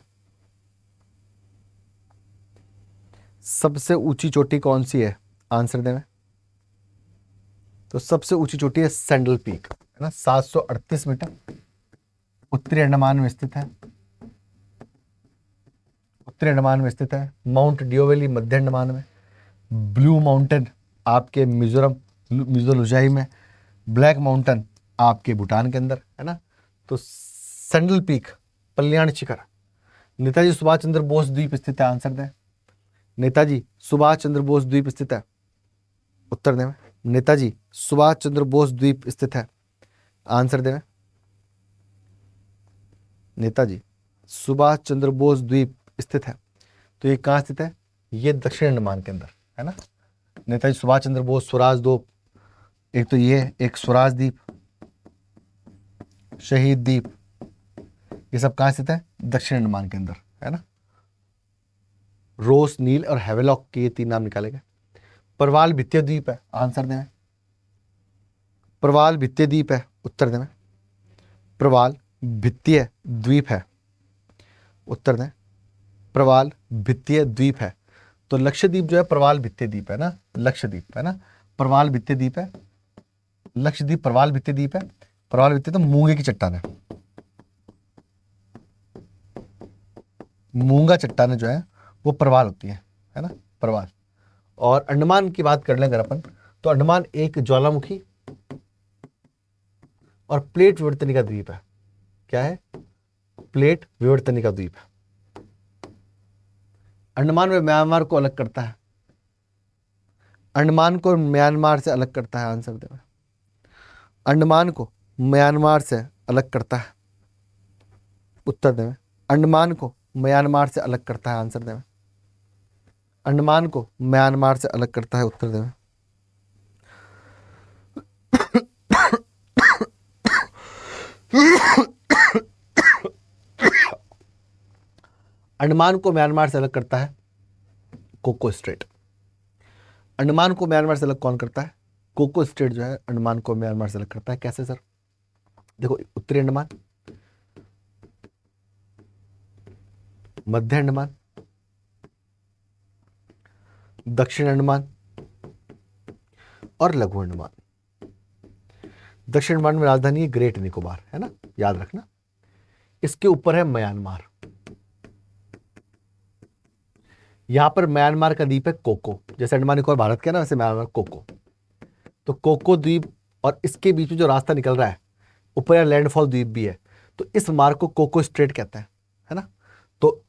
सबसे ऊंची चोटी कौन सी है? आंसर दें। तो सबसे ऊंची चोटी है सैंडल पीक, है ना, 738 मीटर, उत्तरी अंडमान में स्थित है। उत्तरी अंडमान में स्थित है। माउंट डियोवेली मध्य अंडमान में। ब्लू माउंटेन आपके मिजोरम, मिजोलुजाई में। ब्लैक माउंटेन आपके भूटान के अंदर, है ना। तो सैंडल पीक, कल्याण शिखर, नेताजी सुभाष चंद्र बोस द्वीप स्थित है। आंसर दें। नेताजी सुभाष चंद्र बोस द्वीप स्थित है। उत्तर दें। नेताजी सुभाष चंद्र बोस द्वीप स्थित है। आंसर दें। नेताजी सुभाष चंद्र बोस द्वीप स्थित है। तो ये कहाँ स्थित है? ये दक्षिण अंडमान के अंदर, है ना। नेताजी सुभाष चंद्र बोस स्वराज द्वीप, एक तो ये, एक स्वराज द्वीप, शहीद द्वीप, ये सब कहाँ स्थित है? दक्षिण अंडमान के अंदर, है ना। रोस, नील और हेवेलॉक के ये 3 नाम निकाले गए। प्रवाल भित्तीय द्वीप है। आंसर दें। प्रवाल भित्तीय द्वीप है। उत्तर दें। प्रवाल भित्तीय द्वीप है। उत्तर दें। प्रवाल भित्तीय द्वीप है। तो लक्षद्वीप जो है प्रवाल भित्तीय द्वीप है ना, लक्षद्वीप, है ना, प्रवाल भित्तीय द्वीप है। लक्षद्वीप प्रवाल भित्तीय द्वीप है। प्रवाल भित्तीय तो मूंगे की चट्टान है, मूंगा चट्टान जो है वो प्रवाल होती है ना, प्रवाल। और अंडमान की बात कर लें अगर अपन, तो अंडमान एक ज्वालामुखी और प्लेट विवर्तनिका द्वीप है। क्या है? प्लेट विवर्तनिका द्वीप है। अंडमान में म्यांमार को अलग करता है। अंडमान को म्यांमार से अलग करता है। आंसर दें। अंडमान को म्यांमार से अलग करता है। उत्तर दें। अंडमान को म्यांमार से अलग करता है। आंसर दें। अंडमान को म्यांमार से अलग करता है। उत्तर दें। अंडमान को म्यांमार से अलग करता है कोको स्ट्रेट। अंडमान को म्यांमार से अलग कौन करता है? कोको स्ट्रेट जो है अंडमान को म्यांमार से अलग करता है। कैसे सर? देखो, उत्तरी अंडमान, मध्य अंडमान, दक्षिण अंडमान और लघु अंडमान। दक्षिण अंडमान में राजधानी है ग्रेट निकोबार, है ना, याद रखना। इसके ऊपर है म्यांमार। यहां पर म्यांमार का द्वीप है कोको। जैसे अंडमान निकोबार भारत के ना, वैसे म्यांमार कोको। तो कोको द्वीप और इसके बीच में जो रास्ता निकल रहा है, ऊपर या लैंडफॉल द्वीप भी है, तो इस मार्ग को कोको स्ट्रेट कहते हैं, है ना। तो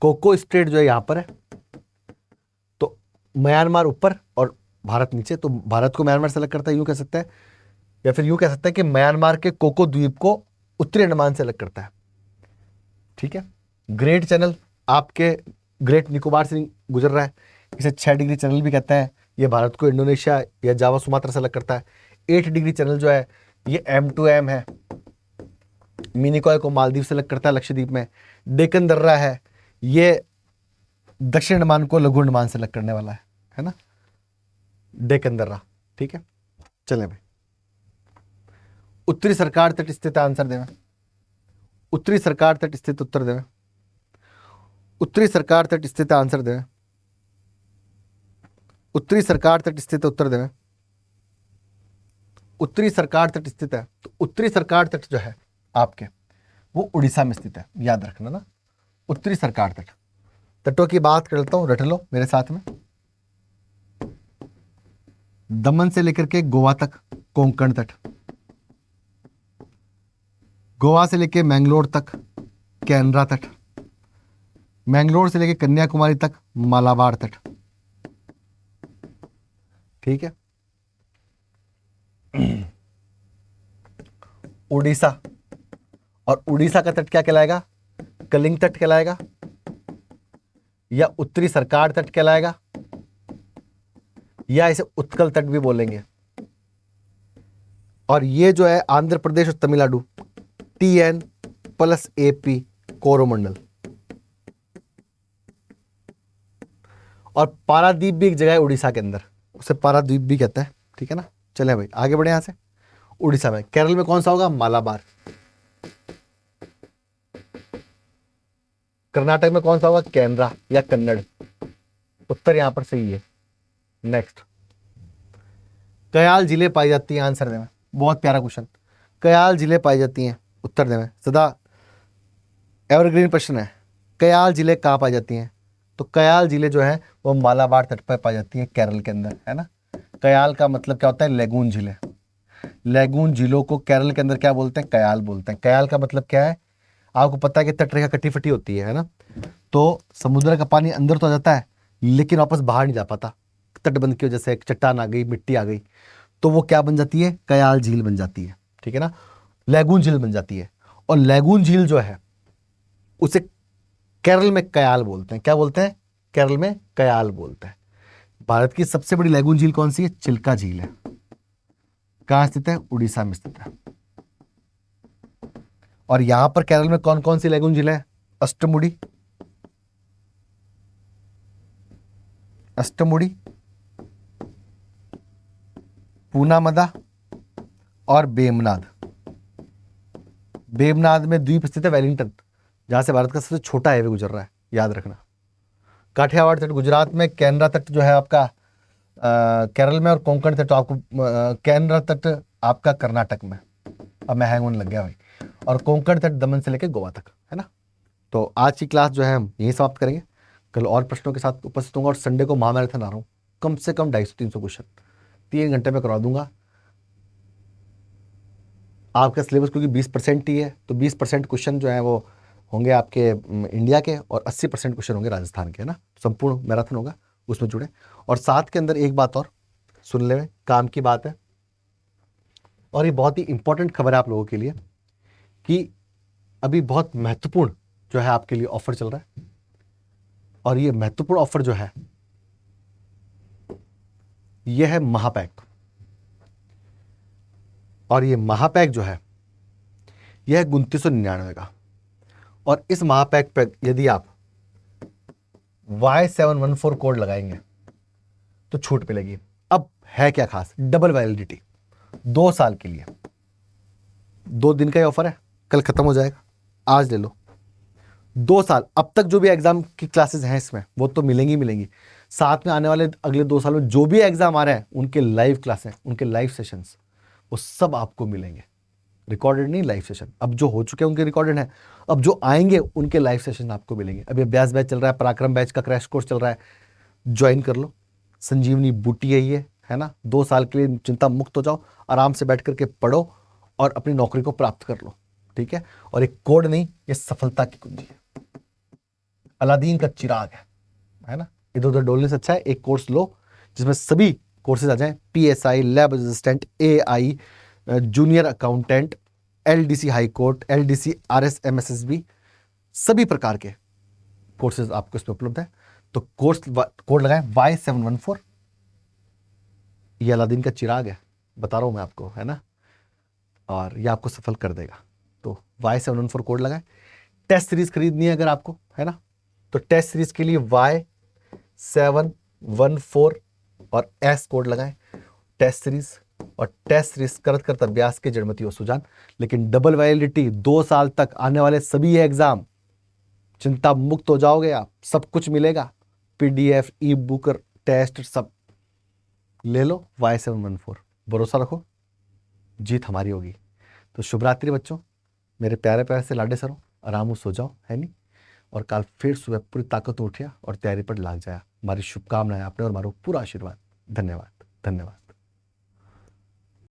कोको स्ट्रेट जो है यहां पर है, तो म्यांमार ऊपर और भारत नीचे। तो भारत को म्यांमार से अलग करता है, यूं कह सकते हैं, या फिर यूं कह सकते हैं कि म्यांमार के कोको द्वीप को उत्तरी अंडमान से अलग करता है। ठीक है। ग्रेट चैनल आपके ग्रेट निकोबार से गुजर रहा है, इसे 6 डिग्री चैनल भी कहते हैं। ये भारत को इंडोनेशिया या जावा सुमात्रा से अलग करता है। 8 डिग्री चैनल जो है ये M2M है, मिनिकॉय को मालदीव से अलग करता है लक्षद्वीप में। डेक्कन दर्रा है, ये दक्षिण अंडमान को लघु अंडमान से अलग करने वाला है ना, डेक्कन दर्रा। ठीक है, चले भाई। उत्तरी सरकार तट स्थित, आंसर देवें। उत्तरी सरकार तट स्थित, उत्तर देवें। उत्तरी सरकार तट स्थित, आंसर देवें। उत्तरी सरकार तट स्थित, उत्तर देवें। उत्तरी सरकार तट स्थित है, तो उत्तरी सरकार तट जो है आपके वो उड़ीसा में स्थित है, याद रखना ना। उत्तरी सरकार तट, तटों की बात कर लेता हूं, रट लो मेरे साथ में। दमन से लेकर के गोवा तक कोंकण तट, गोवा से लेके मैंगलोर तक कैनरा तट, मैंगलोर से लेके कन्याकुमारी तक मालाबार तट। ठीक है। उड़ीसा, और उड़ीसा का तट क्या कहलाएगा? कलिंग तट कहलाएगा, या उत्तरी सरकार तट कहलाएगा, या इसे उत्कल तट भी बोलेंगे। और ये जो है आंध्र प्रदेश और तमिलनाडु, TN+AP कोरोमंडल। और पारादीप भी एक जगह है उड़ीसा के अंदर, उसे पारादीप भी कहते हैं। ठीक है ना। चले भाई आगे बढ़े यहां से। उड़ीसा में, केरल में कौन सा होगा? मालाबार। कर्नाटक में कौन सा होगा? कैनरा या कन्नड़। उत्तर यहां पर सही है। नेक्स्ट, कयाल जिले पाई जाती है, आंसर देना। बहुत प्यारा क्वेश्चन। कयाल जिले पाई जाती हैं, उत्तर देना। सदा एवरग्रीन प्रश्न है। कयाल जिले कहाँ पाई जाती हैं? तो कयाल जिले जो है वो मालाबार तट पर पाई जाती है, केरल के अंदर, है ना। कयाल का मतलब क्या होता है? लेगून झीलें। लेगून झीलों को केरल के अंदर क्या बोलते हैं? कयाल बोलते हैं। कयाल का मतलब क्या है? आपको पता है कि तटरेखा कटी फटी होती है ना, तो समुद्र का पानी अंदर तो आ जाता है लेकिन वापस बाहर नहीं जा पाता, तटबंध की वजह से। एक चट्टान आ गई, मिट्टी आ गई, तो वो क्या बन जाती है? कयाल झील बन जाती है। ठीक है ना। लेगून झील बन जाती है। और लेगून झील जो है उसे केरल में कयाल बोलते हैं। क्या बोलते हैं? केरल में कयाल बोलते हैं। भारत की सबसे बड़ी लेगून झील कौन सी है? चिल्का झील है। कहां स्थित है? उड़ीसा में स्थित है। और यहां पर केरल में कौन कौन सी लेगून झील है? अष्टमुड़ी, अष्टमुड़ी, पूनामदा और बेमनाद। बेमनाद में द्वीप स्थित है, वेलिंगटन, जहां से भारत का सबसे छोटा हाईवे गुजर रहा है, याद रखना। काठियावाड़ तट गुजरात में, कैनरा तट जो है आपका केरल में, और कोंकण तट आपको कैनरा तट आपका कर्नाटक में। अब मैं हैंग होने लग गया भाई। और कोंकण तट दमन से लेकर गोवा तक, है ना। तो आज की क्लास जो है हम यहीं समाप्त करेंगे। कल और प्रश्नों के साथ उपस्थित होंगे, और संडे को महामैराथन आ रहा हूँ, कम से कम 250-300 क्वेश्चन 3 घंटे में करवा दूंगा। आपका सिलेबस क्योंकि 20% ही है, तो 20% क्वेश्चन जो है वो होंगे आपके इंडिया के, और 80% क्वेश्चन होंगे राजस्थान के, है ना। संपूर्ण मैराथन होगा, उसमें जुड़े। और साथ के अंदर एक बात और सुन ले, काम की बात है, और ये बहुत ही इंपॉर्टेंट खबर है आप लोगों के लिए, कि अभी बहुत महत्वपूर्ण जो है आपके लिए ऑफर चल रहा है। और ये महत्वपूर्ण ऑफर जो है ये है महापैक। और ये महापैक जो है यह है 2999 का। और इस महापैक पे यदि आप Y714 कोड लगाएंगे तो छूट मिलेगी। अब है क्या खास? डबल वैलिडिटी, 2 साल के लिए। 2 दिन का ही ऑफर है, कल खत्म हो जाएगा, आज ले लो। 2 साल, अब तक जो भी एग्जाम की क्लासेस हैं इसमें वो तो मिलेंगी मिलेंगी, साथ में आने वाले अगले 2 साल में जो भी एग्जाम आ रहे हैं उनके लाइव क्लासें, उनके लाइव सेशंस, वो सब आपको मिलेंगे। रिकॉर्डेड नहीं, लाइव सेशन। अब जो हो चुके हैं उनके रिकॉर्डेड है, अब जो आएंगे उनके लाइव सेशन आपको मिलेंगे। अभी अभ्यास बैच चल रहा है, पराक्रम बैच का क्रैश कोर्स चल रहा है, ज्वाइन कर लो। संजीवनी बूटी है ये, है ना। 2 साल के लिए चिंता मुक्त हो जाओ, आराम से बैठ करके पढ़ो और अपनी नौकरी को प्राप्त कर लो। ठीक है। और एक कोड नहीं, ये सफलता की कुंजी है, अलादीन का चिराग है ना। इधर उधर डोलने से अच्छा है एक कोर्स लो जिसमें सभी कोर्सेज आ जाएं, PSI, lab assistant, AI, junior accountant, LDC high court, LDC RS MSSB, सभी प्रकार के कोर्सेज आपको इसमें उपलब्ध है। तो कोर्स कोड लगाएं Y714। ये अलादीन का चिराग है, बता रहा हूं मैं आपको, है ना। और ये आपको सफल कर देगा। तो Y714 कोड लगाएं। टेस्ट सीरीज खरीदनी है अगर आपको, है ना, तो टेस्ट सीरीज के लिए Y714 और S कोड लगाएं, टेस्ट सीरीज। और टेस्ट सीरीज करत करत अभ्यास के जड़मती हो सुजान। लेकिन डबल वैलिडिटी 2 साल तक आने वाले सभी एग्जाम, चिंता मुक्त हो जाओगे आप, सब कुछ मिलेगा, PDF, ई-बुक, टेस्ट, सब ले लो। Y714, भरोसा रखो, जीत हमारी होगी। तो शुभ रात्रि बच्चों, मेरे प्यारे प्यारे से लाडे सरो, आराम सो जाओ, है नहीं। और कल फिर सुबह पूरी ताकत उठिया और तैयारी पर लाग जाया। हमारी शुभकामनाएं आपने और हमारा पूरा आशीर्वाद। धन्यवाद, धन्यवाद।